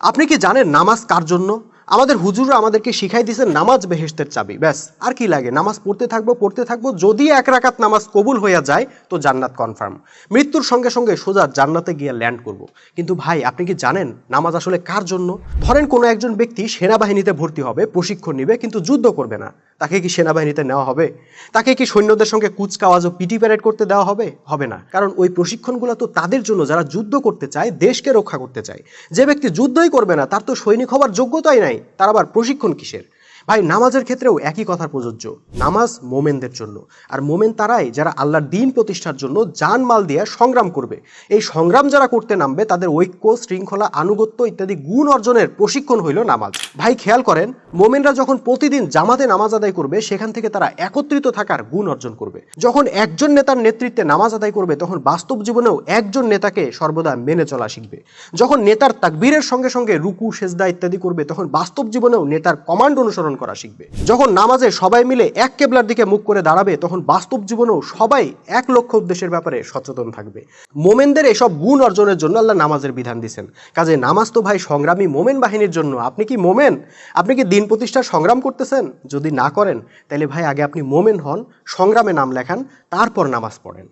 আপনি কি জানেন নামাজ কার জন্য? আমাদের হুজুররা আমাদেরকে শিখাই দিয়েছেন নামাজ বেহেশতের চাবি। ব্যাস আর কি লাগে, নামাজ পড়তে থাকবো, যদি এক রাকাত নামাজ কবুল হইয়া যায় তো জান্নাত কনফার্ম। মৃত্যুর সঙ্গে সঙ্গে সোজা জান্নাতে গিয়ে ল্যান্ড করব। কিন্তু ভাই আপনি কি জানেন নামাজ আসলে কার জন্য? ধরেন কোনো একজন ব্যক্তি সেনাবাহিনীতে ভর্তি হবে, প্রশিক্ষণ নিবে, কিন্তু যুদ্ধ করবে না। তাকে কি সেনাবাহিনীতে নেওয়া হবে? তাকে কি সৈন্যদের সঙ্গে কুচকাওয়াজ ও পিটি প্যারেড করতে দেওয়া হবে? হবে না। কারণ ওই প্রশিক্ষণগুলো তো তাদের জন্য যারা যুদ্ধ করতে চায়, দেশকে রক্ষা করতে চায়। যে ব্যক্তি যুদ্ধই করবে না তার তো সৈনিক হবার যোগ্যতাই নাই, তার আবার প্রশিক্ষণ কিসের? ভাই নামাজের ক্ষেত্রেও একই কথা প্রযোজ্য। নামাজ মোমেনদের জন্য। আর মোমেন তারাই যারা আল্লাহর দ্বীন প্রতিষ্ঠার জন্য জান মাল দিয়ে সংগ্রাম করবে। এই সংগ্রাম যারা করতে নামবে তাদের ঐক্য, শৃঙ্খলা, আনুগত্য ইত্যাদি গুণ অর্জনের প্রশিক্ষণ হইল নামাজ। ভাই খেয়াল করেন, মোমেনরা যখন প্রতিদিন জামাতে নামাজ আদায় করবে সেখান থেকে তারা একত্রিত থাকার গুণ অর্জন করবে। যখন একজন নেতার নেতৃত্বে নামাজ আদায় করবে তখন বাস্তব জীবনেও একজন নেতাকে সর্বদা মেনে চলা শিখবে। যখন নেতার তাকবীরের সঙ্গে সঙ্গে রুকু, সেজদা ইত্যাদি করবে তখন বাস্তব জীবনেও নেতার কমান্ড অনুসরণ করা শিখবে। যখন নামাজে সবাই মিলে এক কেবলার দিকে মুখ করে দাঁড়াবে তখন বাস্তব জীবনেও সবাই এক লক্ষ্য উদ্দেশ্যের ব্যাপারে সচেতন থাকবে। মোমেনদের এসব গুণ অর্জনের জন্য আল্লাহ নামাজের বিধান দিয়েছেন। কাজে নামাজ তো ভাই সংগ্রামী মোমেন বাহিনীর জন্য। আপনি কি মোমেন? আপনি কি দিন প্রতিষ্ঠার সংগ্রাম করতেছেন? যদি না করেন তাহলে ভাই আগে আপনি মোমেন হন, সংগ্রামে নাম লেখান, তারপর নামাজ পড়েন।